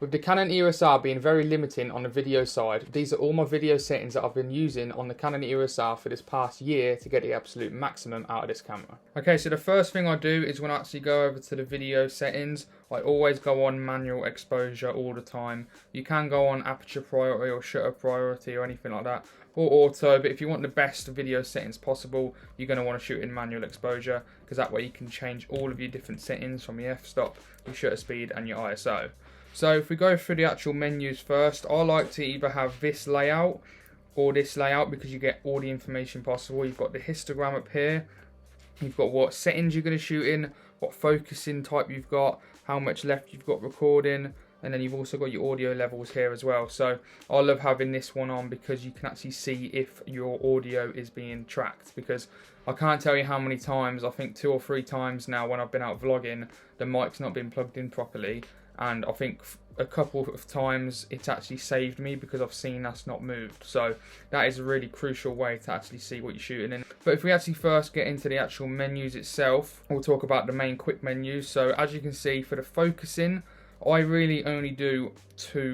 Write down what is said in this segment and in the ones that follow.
With the Canon EOS R being very limiting on the video side, these are all my video settings that I've been using on the Canon EOS R for this past year to get the absolute maximum out of this camera. Okay, so the first thing I do is when I actually go over to the video settings, I always go on manual exposure all the time. You can go on aperture priority or shutter priority or anything like that, or auto, but if you want the best video settings possible, you're going to want to shoot in manual exposure, because that way you can change all of your different settings from your f-stop, your shutter speed and your ISO. So if we go through the actual menus first, I like to either have this layout or this layout because you get all the information possible. You've got the histogram up here, you've got what settings you're going to shoot in, what focusing type you've got, how much left you've got recording, and then you've also got your audio levels here as well. So I love having this one on because you can actually see if your audio is being tracked, because I can't tell you how many times, I think 2 or 3 times now when I've been out vlogging, the mic's not been plugged in properly. And I think a couple of times it's actually saved me because I've seen that's not moved. So that is a really crucial way to actually see what you're shooting in. But if we actually first get into the actual menus itself, we'll talk about the main quick menus. So as you can see, for the focusing, I really only do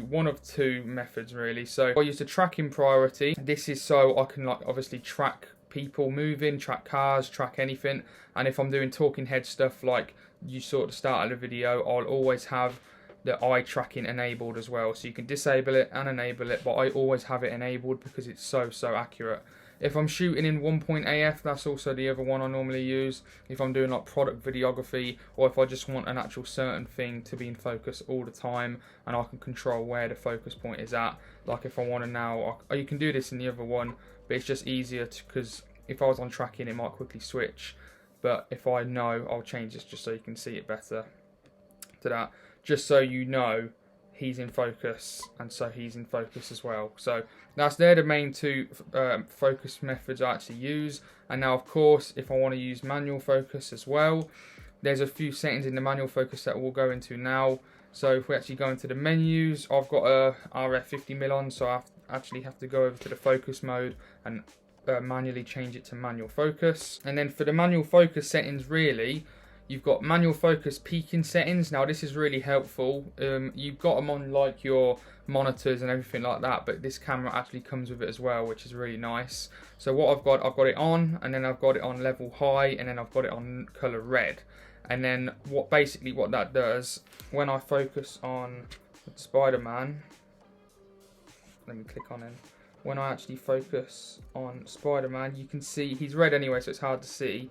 one of two methods really. So I use the tracking priority. This is so I can obviously track people moving, track cars, track anything. And if I'm doing talking head stuff like you saw at the start of the video, I'll always have the eye tracking enabled as well, so you can disable it and enable it, but I always have it enabled because it's so accurate. If I'm shooting in 1.AF, that's also the other one I normally use if I'm doing like product videography, or if I just want an actual certain thing to be in focus all the time and I can control where the focus point is at. Like if I want to now, you can do this in the other one, but it's just easier because if I was on tracking it might quickly switch, but if I know, I'll change this just so you can see it better to that. Just so you know he's in focus, and so he's in focus as well. So they're the main two focus methods I actually use. And now of course if I want to use manual focus as well, there's a few settings in the manual focus that we'll go into now. So if we actually go into the menus, I've got a RF 50mm on, so I actually have to go over to the focus mode and manually change it to manual focus. And then for the manual focus settings, really you've got manual focus peaking settings. Now this is really helpful. You've got them on like your monitors and everything like that, but this camera actually comes with it as well, which is really nice. So what I've got it on, and then I've got it on level high, and then I've got it on color red. And then what that does, when I focus on Spider-Man, let me click on him. When I actually focus on Spider-Man, you can see he's red anyway, so it's hard to see,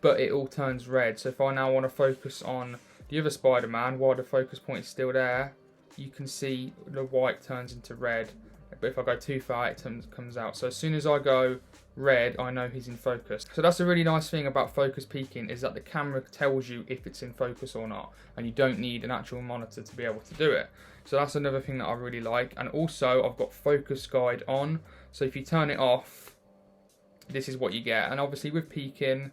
but it all turns red. So if I now want to focus on the other Spider-Man while the focus point is still there, you can see the white turns into red, but if I go too far it comes out. So as soon as I go red, I know he's in focus. So that's a really nice thing about focus peaking, is that the camera tells you if it's in focus or not, and you don't need an actual monitor to be able to do it. So that's another thing that I really like. And also I've got focus guide on, so if you turn it off, this is what you get. And obviously with peaking,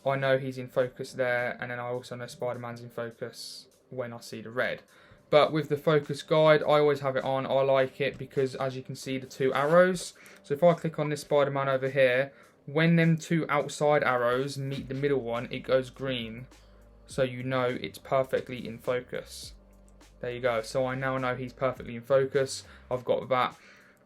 I know he's in focus there, and then I also know Spider-Man's in focus when I see the red. But with the focus guide, I always have it on. I like it because as you can see the 2 arrows, so if I click on this Spider-Man over here, when them 2 outside arrows meet the middle one, it goes green, so you know it's perfectly in focus. There you go. So I now know he's perfectly in focus. I've got that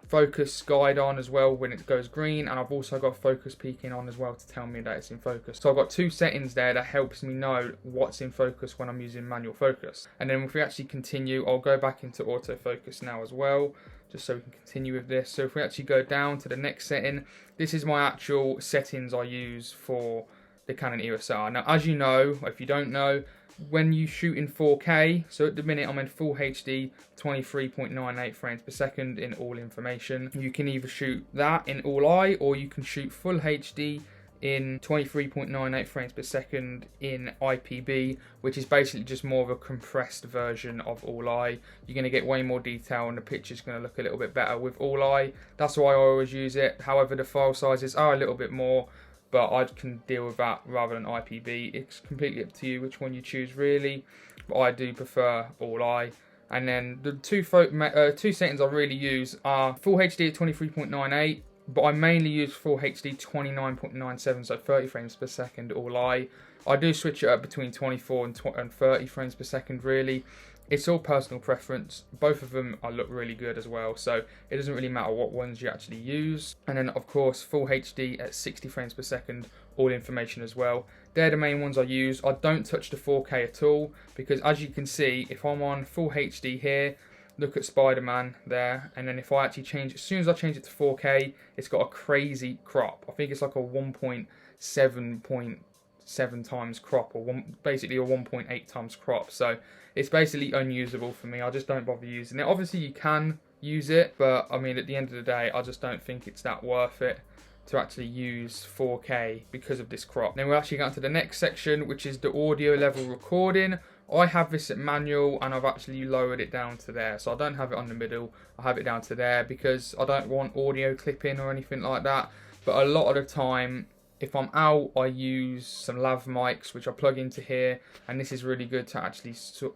focus guide on as well when it goes green, and I've also got focus peaking on as well to tell me that it's in focus. So I've got 2 settings there that helps me know what's in focus when I'm using manual focus. And then if we actually continue, I'll go back into autofocus now as well, just so we can continue with this. So if we actually go down to the next setting, this is my actual settings I use for the Canon EOS R. Now as you know, if you don't know, when you shoot in 4K, so at the minute I'm in full HD 23.98 frames per second in all information. You can either shoot that in all eye, or you can shoot full HD in 23.98 frames per second in IPB, which is basically just more of a compressed version of all eye. You're going to get way more detail and the picture's going to look a little bit better with all eye. That's why I always use it. However, the file sizes are a little bit more, but I can deal with that rather than IPB. It's completely up to you which one you choose really, but I do prefer all eye. And then the two settings I really use are full HD at 23.98, but I mainly use full HD 29.97, so 30 frames per second all eye. I do switch it up between 24 and 30 frames per second really. it's all personal preference. Both of them look really good as well, so it doesn't really matter what ones you actually use. And then of course full HD at 60 frames per second, all information as well. They're the main ones I use. I don't touch the 4K at all, because as you can see, if I'm on full HD here, look at Spider-Man there, and then if I actually change, as soon as I change it to 4K, it's got a crazy crop. I think it's like a 1.7 times crop, or basically a 1.8 times crop. So it's basically unusable for me. I just don't bother using it. Obviously you can use it, but I mean, at the end of the day, I just don't think it's that worth it to actually use 4K because of this crop. Then we'll actually go on to the next section, which is the audio level recording. I have this at manual, and I've actually lowered it down to there. So I don't have it on the middle, I have it down to there because I don't want audio clipping or anything like that. But a lot of the time, if I'm out, I use some lav mics, which I plug into here, and this is really good to actually sort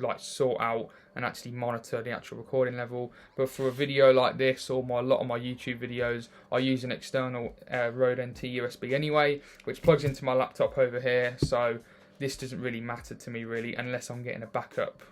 out and actually monitor the actual recording level. But for a video like this, or a lot of my YouTube videos, I use an external Rode NT USB anyway, which plugs into my laptop over here. So this doesn't really matter to me really, unless I'm getting a backup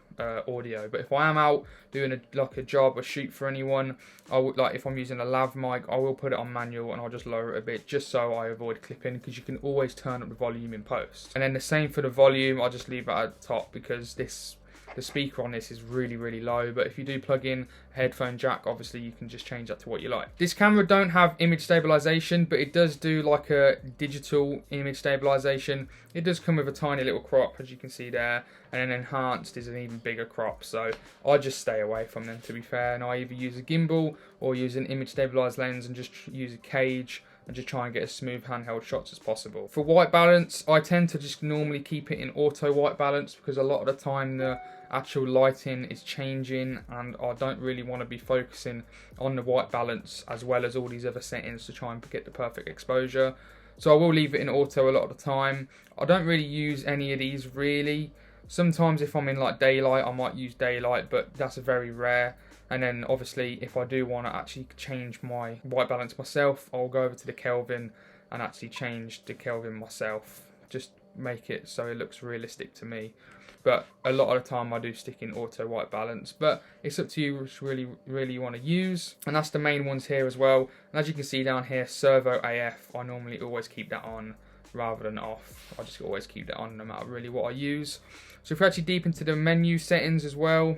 audio. But if I am out doing a job or shoot for anyone, I would, like if I'm using a lav mic, I will put it on manual and I'll just lower it a bit, just so I avoid clipping, because you can always turn up the volume in post. And then the same for the volume, I'll just leave it at the top, because the speaker on this is really, really low. But if you do plug in a headphone jack, obviously you can just change that to what you like. This camera don't have image stabilization, but it does do like a digital image stabilization. It does come with a tiny little crop, as you can see there, and then enhanced is an even bigger crop. So I just stay away from them, to be fair, and I either use a gimbal or use an image stabilized lens and just use a cage and just try and get as smooth handheld shots as possible. For white balance, I tend to just normally keep it in auto white balance, because a lot of the time the actual lighting is changing and I don't really want to be focusing on the white balance as well as all these other settings to try and get the perfect exposure. So I will leave it in auto a lot of the time. I don't really use any of these really. Sometimes if I'm in like daylight, I might use daylight, but that's very rare. And then obviously if I do want to actually change my white balance myself, I'll go over to the Kelvin and actually change the Kelvin myself. Just make it so it looks realistic to me. But a lot of the time I do stick in auto white balance, but it's up to you which really you want to use. And that's the main ones here as well. And as you can see down here, Servo Af, I normally always keep that on rather than off. I just always keep that on no matter really what I use. So if we're actually deep into the menu settings as well,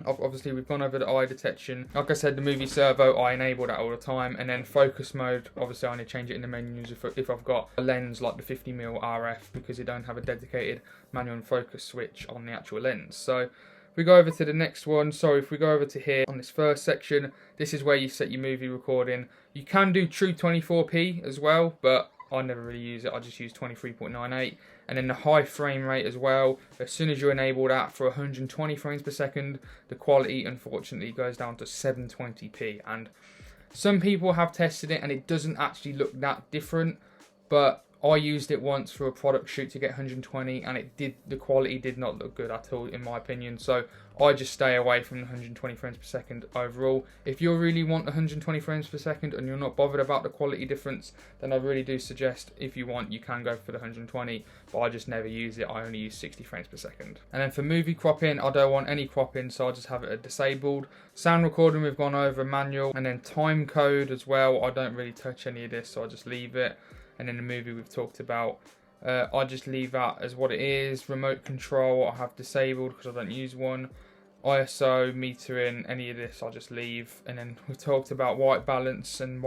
obviously we've gone over the eye detection. Like I said, the movie servo, I enable that all the time. And then focus mode, obviously I only change it in the menus if I've got a lens like the 50mm RF, because they don't have a dedicated manual and focus switch on the actual lens. So if we go over to the next one, if we go over to here on this first section, this is where you set your movie recording. You can do true 24p as well, but I never really use it. I just use 23.98. And then the high frame rate as well. As soon as you enable that for 120 frames per second, the quality unfortunately goes down to 720p. And some people have tested it and it doesn't actually look that different, but I used it once for a product shoot to get 120 and the quality did not look good at all in my opinion. So I just stay away from the 120 frames per second overall. If you really want 120 frames per second and you're not bothered about the quality difference, then I really do suggest, if you want, you can go for the 120, but I just never use it. I only use 60 frames per second. And then for movie cropping, I don't want any cropping, so I just have it disabled. Sound recording, we've gone over manual. And then time code as well, I don't really touch any of this, so I just leave it. And then the movie we've talked about, I just leave that as what it is. Remote control I have disabled because I don't use one. ISO, metering, any of this I just leave. And then we talked about white balance. And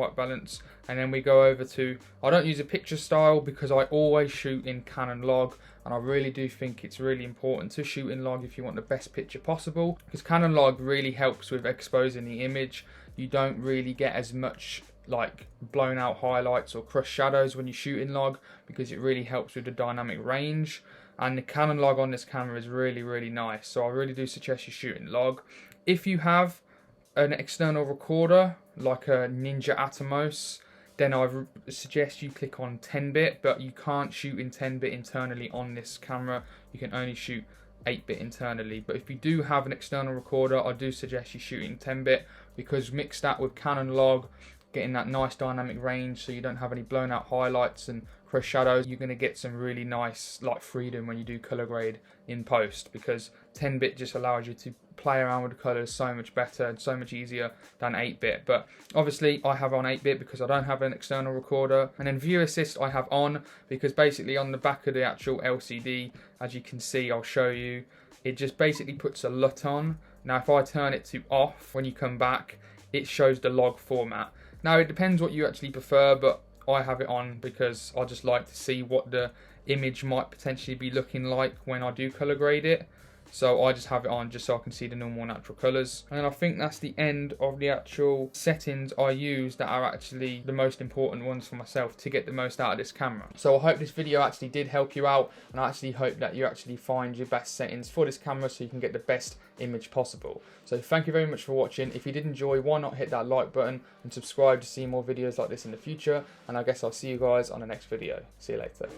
then we go over to, I don't use a picture style because I always shoot in Canon log, and I really do think it's really important to shoot in log if you want the best picture possible, because Canon log really helps with exposing the image. You don't really get as much like blown out highlights or crushed shadows when you shoot in log, because it really helps with the dynamic range. And the Canon log on this camera is really nice, so I really do suggest you shoot in log. If you have an external recorder like a Ninja Atomos, then I suggest you click on 10-bit, but you can't shoot in 10-bit internally on this camera. You can only shoot 8-bit internally. But if you do have an external recorder, I do suggest you shoot in 10-bit, because mix that with Canon log, getting that nice dynamic range so you don't have any blown out highlights and crushed shadows. You're going to get some really nice like freedom when you do color grade in post, because 10-bit just allows you to play around with the colors so much better and so much easier than 8-bit. But obviously I have on 8-bit because I don't have an external recorder. And then view assist I have on because basically on the back of the actual LCD, as you can see, I'll show you, it just basically puts a LUT on. Now if I turn it to off, when you come back, it shows the log format. Now it depends what you actually prefer, but I have it on because I just like to see what the image might potentially be looking like when I do color grade it. So I just have it on just so I can see the normal natural colours. And I think that's the end of the actual settings I use that are actually the most important ones for myself to get the most out of this camera. So I hope this video actually did help you out, and I actually hope that you actually find your best settings for this camera so you can get the best image possible. So thank you very much for watching. If you did enjoy, why not hit that like button and subscribe to see more videos like this in the future. And I guess I'll see you guys on the next video. See you later.